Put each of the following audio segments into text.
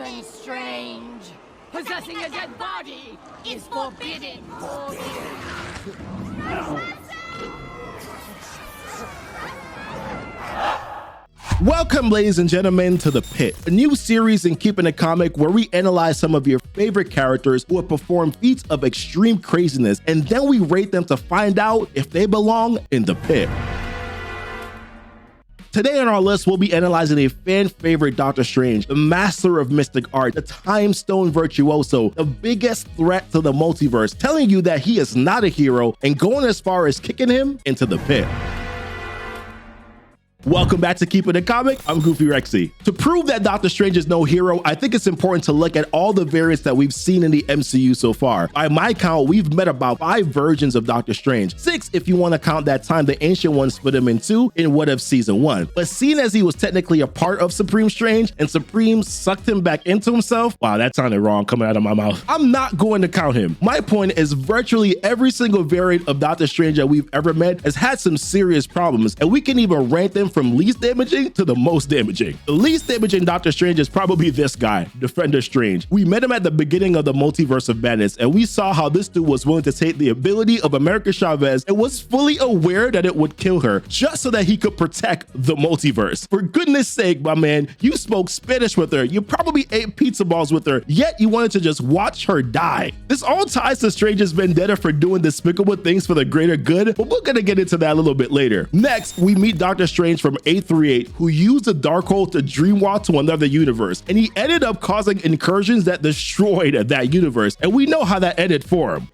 Stephen Strange. Possessing a dead body is forbidden. Welcome, ladies and gentlemen, to The Pit, a new series in Keepin It Comic where we analyze some of your favorite characters who have performed feats of extreme craziness, and then we rate them to find out if they belong in the pit. Today on our list, we'll be analyzing a fan favorite Doctor Strange, the master of mystic art, the time stone virtuoso, the biggest threat to the multiverse, telling you that he is not a hero and going as far as kicking him into the pit. Welcome back to Keepin It Comic. I'm Goofy Rexy. To prove that Doctor Strange is no hero, I think it's important to look at all the variants that we've seen in the MCU so far. By my count, we've met about 5 versions of Doctor Strange. 6 if you want to count that time the Ancient One split him in 2 in What If Season 1. But seeing as he was technically a part of Supreme Strange and Supreme sucked him back into himself, wow, that sounded wrong coming out of my mouth, I'm not going to count him. My point is virtually every single variant of Doctor Strange that we've ever met has had some serious problems, and we can even rank them from least damaging to the most damaging. The least damaging Doctor Strange is probably this guy, Defender Strange. We met him at the beginning of the Multiverse of Madness, and we saw how this dude was willing to take the ability of America Chavez and was fully aware that it would kill her just so that he could protect the multiverse. For goodness sake, my man, you spoke Spanish with her, you probably ate pizza balls with her, yet you wanted to just watch her die. This all ties to Strange's vendetta for doing despicable things for the greater good, but we're gonna get into that a little bit later. Next, we meet Doctor Strange from 838, who used the Darkhold to dreamwalk to another universe, and he ended up causing incursions that destroyed that universe, and we know how that ended for him.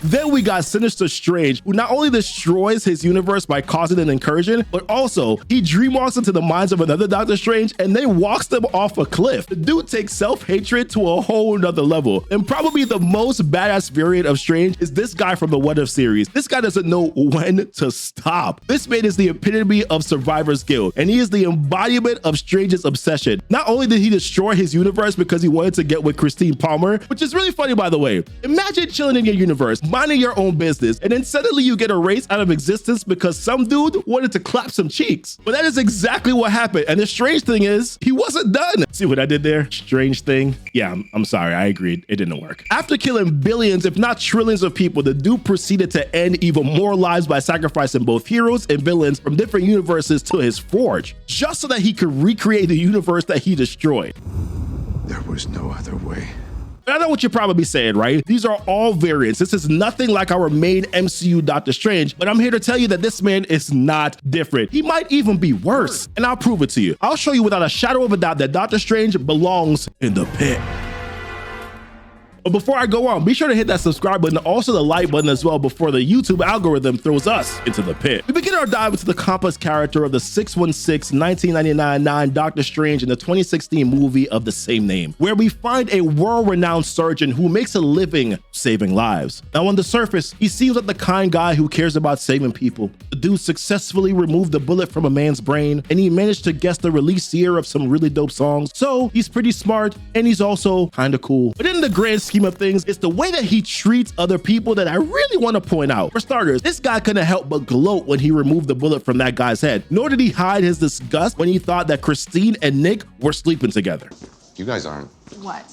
Then we got Sinister Strange, who not only destroys his universe by causing an incursion, but also he dreamwalks into the minds of another Doctor Strange and then walks them off a cliff. The dude takes self-hatred to a whole nother level. And probably the most badass variant of Strange is this guy from the What If series. This guy doesn't know when to stop. This man is the epitome of survivor's guilt, and he is the embodiment of Strange's obsession. Not only did he destroy his universe because he wanted to get with Christine Palmer, which is really funny, by the way. Imagine chilling in your universe, minding your own business, and then suddenly you get erased out of existence because some dude wanted to clap some cheeks. But that is exactly what happened, and the strange thing is, he wasn't done. See what I did there? Strange thing? Yeah, I'm sorry, I agreed. It didn't work. After killing billions, if not trillions of people, the dude proceeded to end even more lives by sacrificing both heroes and villains from different universes to his forge, just so that he could recreate the universe that he destroyed. There was no other way. I know what you're probably saying, right? These are all variants. This is nothing like our main MCU Doctor Strange, but I'm here to tell you that this man is not different. He might even be worse, and I'll prove it to you. I'll show you without a shadow of a doubt that Doctor Strange belongs in the pit. But before I go on, be sure to hit that subscribe button, also the like button as well, before the YouTube algorithm throws us into the pit. We begin our dive into the complex character of the 616 1999 Doctor Strange in the 2016 movie of the same name, where we find a world-renowned surgeon who makes a living saving lives. Now on the surface, he seems like the kind guy who cares about saving people. The dude successfully removed the bullet from a man's brain, and he managed to guess the release year of some really dope songs. So he's pretty smart, and he's also kind of cool. But in the grand scheme of things, it's the way that he treats other people that I really want to point out. For starters, this guy couldn't help but gloat when he removed the bullet from that guy's head, nor did he hide his disgust when he thought that Christine and Nick were sleeping together. You guys aren't What?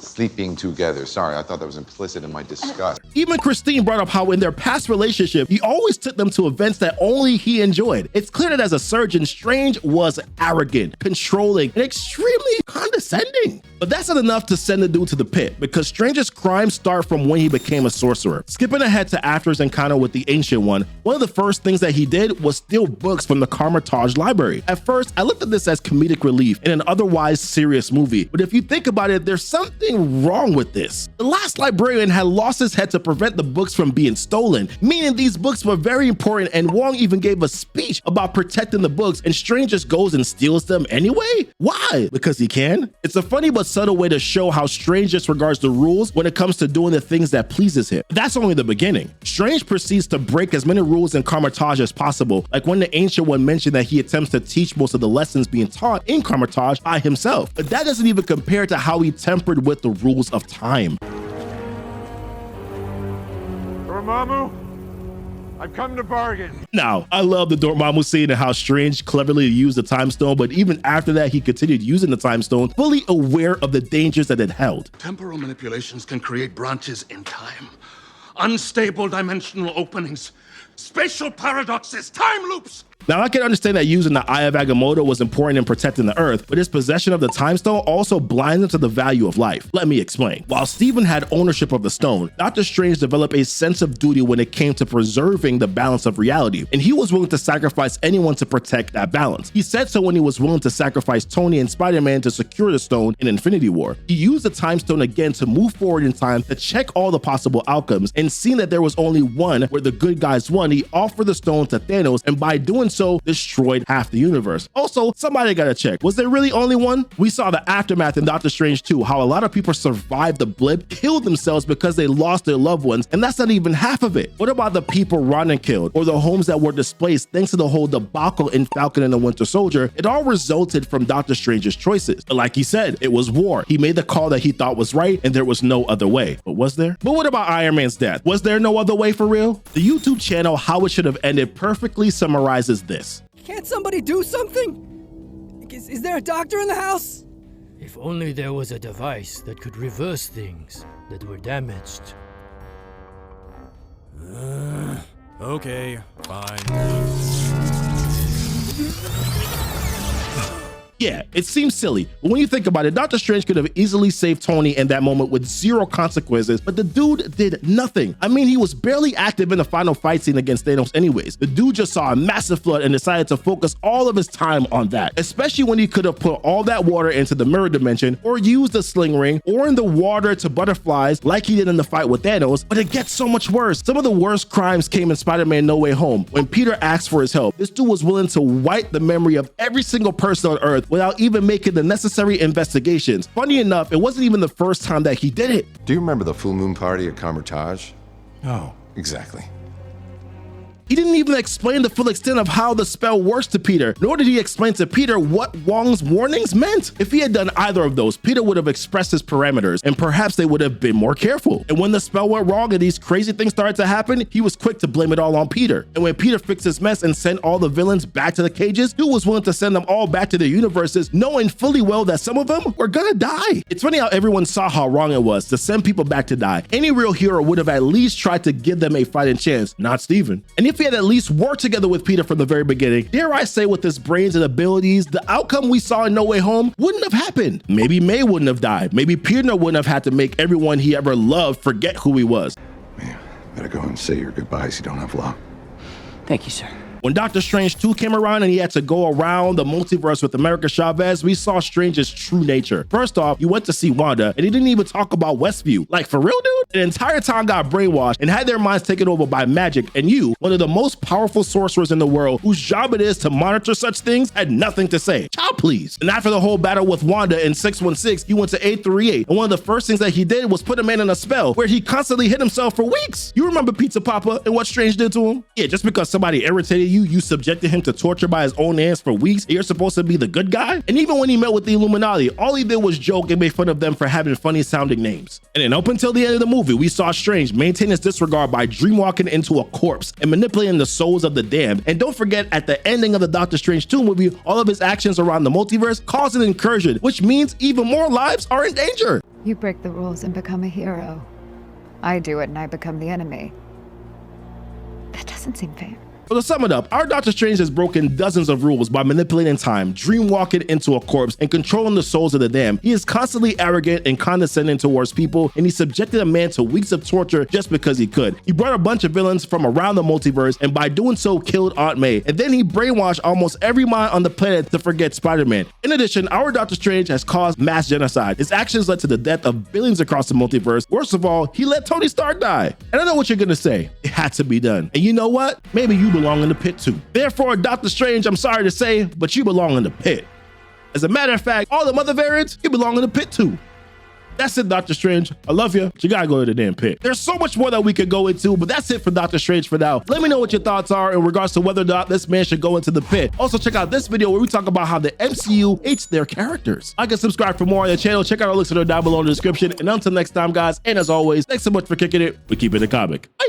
sleeping together. Sorry, I thought that was implicit in my disgust. Even Christine brought up how in their past relationship, he always took them to events that only he enjoyed. It's clear that as a surgeon, Strange was arrogant, controlling, and extremely condescending. But that's not enough to send the dude to the pit, because Strange's crimes start from when he became a sorcerer. Skipping ahead to after his encounter with the Ancient One, one of the first things that he did was steal books from the Carmitage library. At first, I looked at this as comedic relief in an otherwise serious movie, but if you think about it, there's something wrong with this. The last librarian had lost his head to prevent the books from being stolen, meaning these books were very important, and Wong even gave a speech about protecting the books, and Strange just goes and steals them anyway? Why? Because he can? It's a funny but subtle way to show how Strange disregards the rules when it comes to doing the things that pleases him. That's only the beginning. Strange proceeds to break as many rules in Carmitage as possible, like when the Ancient One mentioned that he attempts to teach most of the lessons being taught in Carmitage by himself. But that doesn't even compare to how he tempered with the rules of time. Dormammu? I've come to bargain. Now, I love the Dormammu scene and how Strange cleverly used the time stone, but even after that, he continued using the time stone, fully aware of the dangers that it held. Temporal manipulations can create branches in time, unstable dimensional openings, spatial paradoxes, time loops. Now, I can understand that using the Eye of Agamotto was important in protecting the Earth, but his possession of the Time Stone also blinds him to the value of life. Let me explain. While Stephen had ownership of the stone, Doctor Strange developed a sense of duty when it came to preserving the balance of reality, and he was willing to sacrifice anyone to protect that balance. He said so when he was willing to sacrifice Tony and Spider-Man to secure the stone in Infinity War. He used the Time Stone again to move forward in time to check all the possible outcomes, and seeing that there was only one where the good guys won, he offered the stone to Thanos, and by doing so, destroyed half the universe. Also, somebody gotta check, was there really only one? We saw the aftermath in Doctor Strange 2, how a lot of people survived the blip, killed themselves because they lost their loved ones, and that's not even half of it. What about the people Ronan killed, or the homes that were displaced thanks to the whole debacle in Falcon and the Winter Soldier? It all resulted from Doctor Strange's choices. But like he said, it was war. He made the call that he thought was right, and there was no other way. But was there? But what about Iron Man's death? Was there no other way for real? The YouTube channel How It Should Have Ended perfectly summarizes this. Can't somebody do something? Is there a doctor in the house? If only there was a device that could reverse things that were damaged. Okay, fine. Yeah, it seems silly, but when you think about it, Doctor Strange could have easily saved Tony in that moment with zero consequences, but the dude did nothing. I mean, he was barely active in the final fight scene against Thanos anyways. The dude just saw a massive flood and decided to focus all of his time on that, especially when he could have put all that water into the mirror dimension, or used the sling ring, or in the water to butterflies like he did in the fight with Thanos. But it gets so much worse. Some of the worst crimes came in Spider-Man No Way Home. When Peter asked for his help, this dude was willing to wipe the memory of every single person on Earth without even making the necessary investigations. Funny enough, it wasn't even the first time that he did it. Do you remember the full moon party at Comertage? Oh, Exactly. He didn't even explain the full extent of how the spell works to Peter, nor did he explain to Peter what Wong's warnings meant. If he had done either of those, Peter would have expressed his parameters, and perhaps they would have been more careful. And when the spell went wrong and these crazy things started to happen, he was quick to blame it all on Peter. And when Peter fixed his mess and sent all the villains back to the cages, he was willing to send them all back to their universes, knowing fully well that some of them were gonna die. It's funny how everyone saw how wrong it was to send people back to die. Any real hero would have at least tried to give them a fighting chance, not Stephen. And if he had at least worked together with Peter from the very beginning, dare I say with his brains and abilities, the outcome we saw in No Way Home wouldn't have happened. Maybe May wouldn't have died. Maybe Peter wouldn't have had to make everyone he ever loved forget who he was. Man, better go and say your goodbyes. You don't have long. Thank you, sir. When Doctor Strange 2 came around and he had to go around the multiverse with America Chavez, we saw Strange's true nature. First off, he went to see Wanda and he didn't even talk about Westview. Like, for real, dude? The entire town got brainwashed and had their minds taken over by magic, and you, one of the most powerful sorcerers in the world, whose job it is to monitor such things, had nothing to say. Child, please. And after the whole battle with Wanda in 616, he went to 838, and one of the first things that he did was put a man in a spell where he constantly hit himself for weeks. You remember Pizza Papa and what Strange did to him? Yeah, just because somebody irritated you, you subjected him to torture by his own hands for weeks, and you're supposed to be the good guy? And even when he met with the Illuminati, all he did was joke and make fun of them for having funny sounding names. And then up until the end of the movie, we saw Strange maintain his disregard by dreamwalking into a corpse and manipulating the souls of the damned. And don't forget, at the ending of the Doctor Strange 2 movie, all of his actions around the multiverse caused an incursion, which means even more lives are in danger. You break the rules and become a hero. I do it and I become the enemy. That doesn't seem fair. So to sum it up, our Doctor Strange has broken dozens of rules by manipulating time, dreamwalking into a corpse, and controlling the souls of the damned. He is constantly arrogant and condescending towards people, and he subjected a man to weeks of torture just because he could. He brought a bunch of villains from around the multiverse, and by doing so killed Aunt May. And then he brainwashed almost every mind on the planet to forget Spider-Man. In addition, our Doctor Strange has caused mass genocide. His actions led to the death of billions across the multiverse. Worst of all, he let Tony Stark die. And I know what you're gonna say. It had to be done. And you know what? Maybe you belong in the pit too. Therefore, Doctor Strange, I'm sorry to say, but you belong in the pit. As a matter of fact, all the other variants, you belong in the pit too. That's it, Doctor Strange. I love you, but you gotta go to the damn pit. There's so much more that we could go into, but that's it for Doctor Strange for now. Let me know what your thoughts are in regards to whether or not this man should go into the pit. Also, check out this video where we talk about how the MCU hates their characters. Like and subscribe for more on the channel. Check out our links that are down below in the description. And until next time, guys, and as always, thanks so much for kicking it. We keep it a comic. Bye.